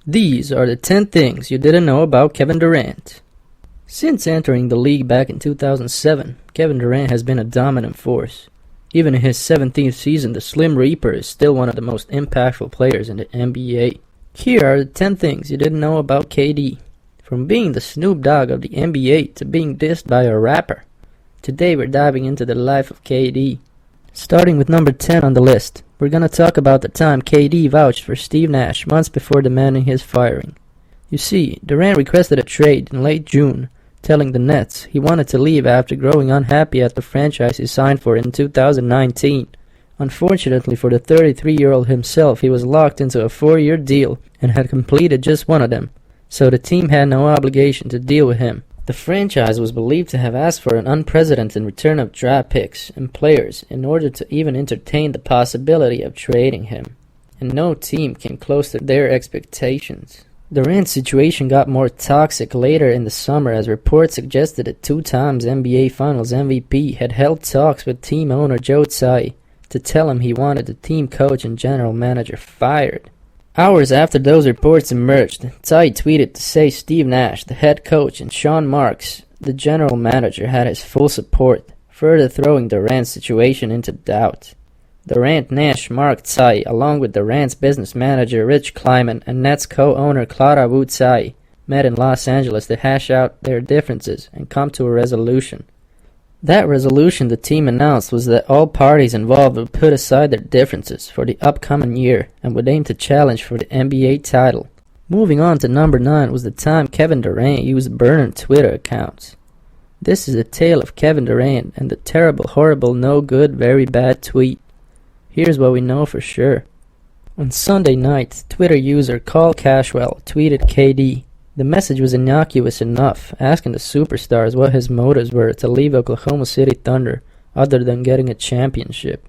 These are the 10 things you didn't know about Kevin Durant. Since entering the league back in 2007, Kevin Durant has been a dominant force. Even in his 17th season, the Slim Reaper is still one of the most impactful players in the NBA. Here are the 10 things you didn't know about KD. From being the Snoop Dogg of the NBA to being dissed by a rapper. Today we're diving into the life of KD. Starting with number 10 on the list, we're going to talk about the time KD vouched for Steve Nash months before demanding his firing. You see, Durant requested a trade in late June, telling the Nets he wanted to leave after growing unhappy at the franchise he signed for in 2019. Unfortunately for the 33-year-old himself, he was locked into a 4-year deal and had completed just one of them, so the team had no obligation to deal with him. The franchise was believed to have asked for an unprecedented return of draft picks and players in order to even entertain the possibility of trading him, and no team came close to their expectations. Durant's situation got more toxic later in the summer as reports suggested that 2 times NBA Finals MVP had held talks with team owner Joe Tsai to tell him he wanted the team coach and general manager fired. Hours after those reports emerged, Tsai tweeted to say Steve Nash, the head coach, and Sean Marks, the general manager, had his full support, further throwing Durant's situation into doubt. Durant, Nash, Mark, Tsai, along with Durant's business manager Rich Kleiman and Nets co-owner Clara Wu Tsai, met in Los Angeles to hash out their differences and come to a resolution. That resolution the team announced was that all parties involved would put aside their differences for the upcoming year and would aim to challenge for the NBA title. Moving on to number 9 was the time Kevin Durant used burner Twitter accounts. This is the tale of Kevin Durant and the terrible, horrible, no good, very bad tweet. Here's what we know for sure. On Sunday night, Twitter user Carl Cashwell tweeted KD. The message was innocuous enough, asking the superstars what his motives were to leave Oklahoma City Thunder other than getting a championship.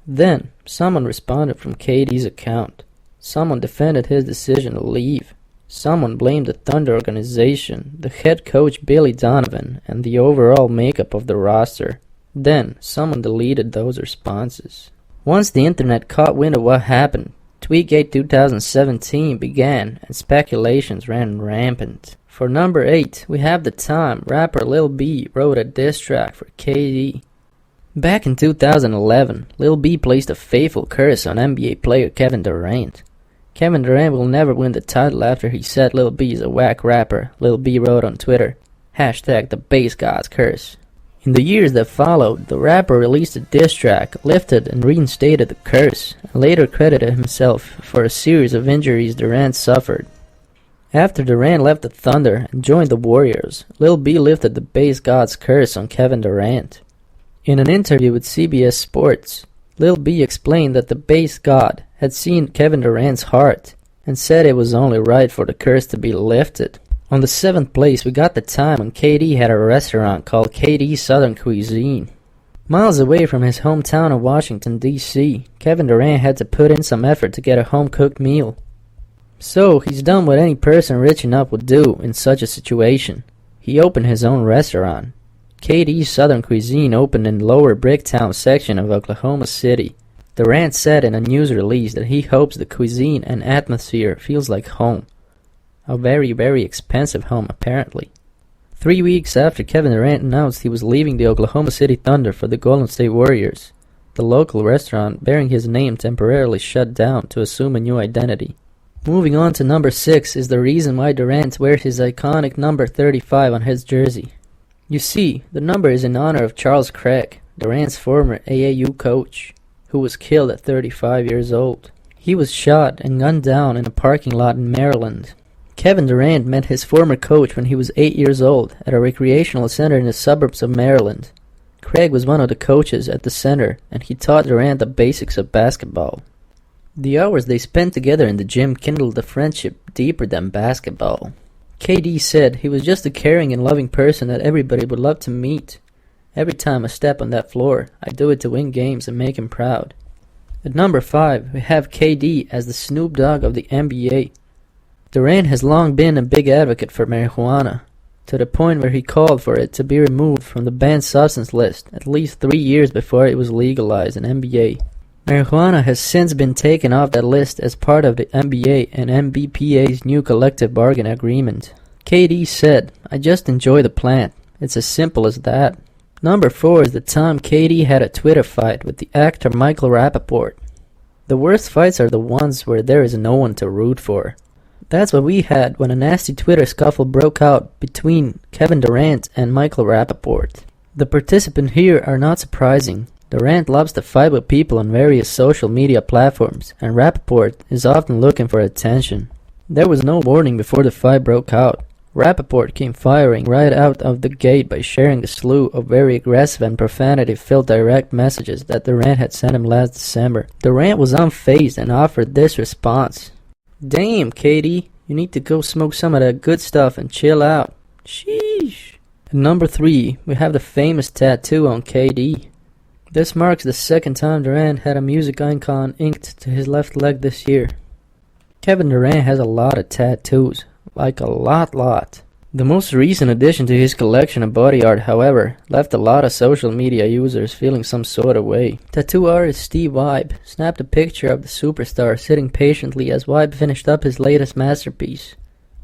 Then, someone responded from KD's account. Someone defended his decision to leave. Someone blamed the Thunder organization, the head coach Billy Donovan, and the overall makeup of the roster. Then, someone deleted those responses. Once the internet caught wind of what happened, Tweetgate 2017 began and speculations ran rampant. For number 8, we have the time rapper Lil B wrote a diss track for KD. Back in 2011, Lil B placed a fateful curse on NBA player Kevin Durant. Kevin Durant will never win the title after he said Lil B is a whack rapper, Lil B wrote on Twitter. #the base god's curse. In the years that followed, the rapper released a diss track, lifted and reinstated the curse, and later credited himself for a series of injuries Durant suffered. After Durant left the Thunder and joined the Warriors, Lil B lifted the base god's curse on Kevin Durant. In an interview with CBS Sports, Lil B explained that the base god had seen Kevin Durant's heart and said it was only right for the curse to be lifted. On the 7th place, we got the time when KD had a restaurant called KD's Southern Cuisine. Miles away from his hometown of Washington, D.C., Kevin Durant had to put in some effort to get a home-cooked meal. So, he's done what any person rich enough would do in such a situation. He opened his own restaurant. KD's Southern Cuisine opened in the Lower Bricktown section of Oklahoma City. Durant said in a news release that he hopes the cuisine and atmosphere feels like home. A very, very expensive home, apparently. 3 weeks after Kevin Durant announced he was leaving the Oklahoma City Thunder for the Golden State Warriors, the local restaurant bearing his name temporarily shut down to assume a new identity. Moving on to number 6 is the reason why Durant wears his iconic number 35 on his jersey. You see, the number is in honor of Charles Craig, Durant's former AAU coach, who was killed at 35 years old. He was shot and gunned down in a parking lot in Maryland. Kevin Durant met his former coach when he was 8 years old at a recreational center in the suburbs of Maryland. Craig was one of the coaches at the center, and he taught Durant the basics of basketball. The hours they spent together in the gym kindled a friendship deeper than basketball. KD said he was just a caring and loving person that everybody would love to meet. Every time I step on that floor, I do it to win games and make him proud. At number 5, we have KD as the Snoop Dogg of the NBA. Durant has long been a big advocate for marijuana, to the point where he called for it to be removed from the banned substance list at least 3 years before it was legalized in NBA. Marijuana has since been taken off that list as part of the NBA and NBPA's new collective bargain agreement. KD said, "I just enjoy the plant. It's as simple as that." Number 4 is the time KD had a Twitter fight with the actor Michael Rappaport. The worst fights are the ones where there is no one to root for. That's what we had when a nasty Twitter scuffle broke out between Kevin Durant and Michael Rappaport. The participants here are not surprising. Durant loves to fight with people on various social media platforms, and Rappaport is often looking for attention. There was no warning before the fight broke out. Rappaport came firing right out of the gate by sharing a slew of very aggressive and profanity-filled direct messages that Durant had sent him last December. Durant was unfazed and offered this response. "Damn, KD, you need to go smoke some of that good stuff and chill out. Sheesh." At number 3, we have the famous tattoo on KD. This marks the second time Durant had a music icon inked to his left leg this year. Kevin Durant has a lot of tattoos. Like a lot. The most recent addition to his collection of body art, however, left a lot of social media users feeling some sort of way. Tattoo artist Steve Wybe snapped a picture of the superstar sitting patiently as Wybe finished up his latest masterpiece,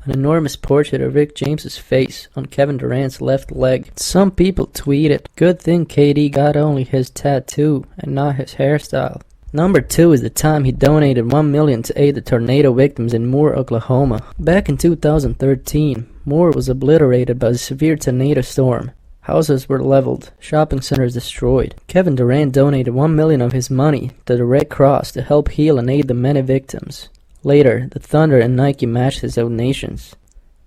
an enormous portrait of Rick James's face on Kevin Durant's left leg. Some people tweeted, "Good thing KD got only his tattoo and not his hairstyle." Number 2 is the time he donated $1 million to aid the tornado victims in Moore, Oklahoma. Back in 2013, Moore was obliterated by a severe tornado storm. Houses were leveled, shopping centers destroyed. Kevin Durant donated $1 million of his money to the Red Cross to help heal and aid the many victims. Later, the Thunder and Nike matched his donations.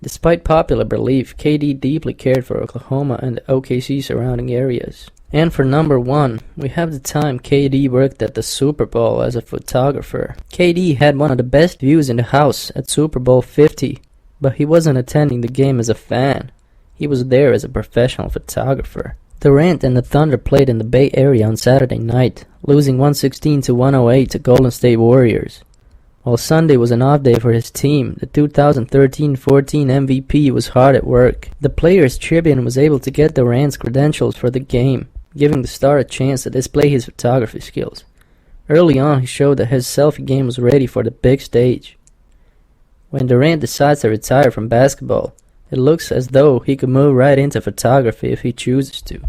Despite popular belief, KD deeply cared for Oklahoma and the OKC surrounding areas. And for number 1, we have the time KD worked at the Super Bowl as a photographer. KD had one of the best views in the house at Super Bowl 50, but he wasn't attending the game as a fan. He was there as a professional photographer. Durant and the Thunder played in the Bay Area on Saturday night, losing 116-108 to Golden State Warriors. While Sunday was an off day for his team, the 2013-14 MVP was hard at work. The Players Tribune was able to get Durant's credentials for the game, giving the star a chance to display his photography skills. Early on, he showed that his selfie game was ready for the big stage. When Durant decides to retire from basketball, it looks as though he could move right into photography if he chooses to.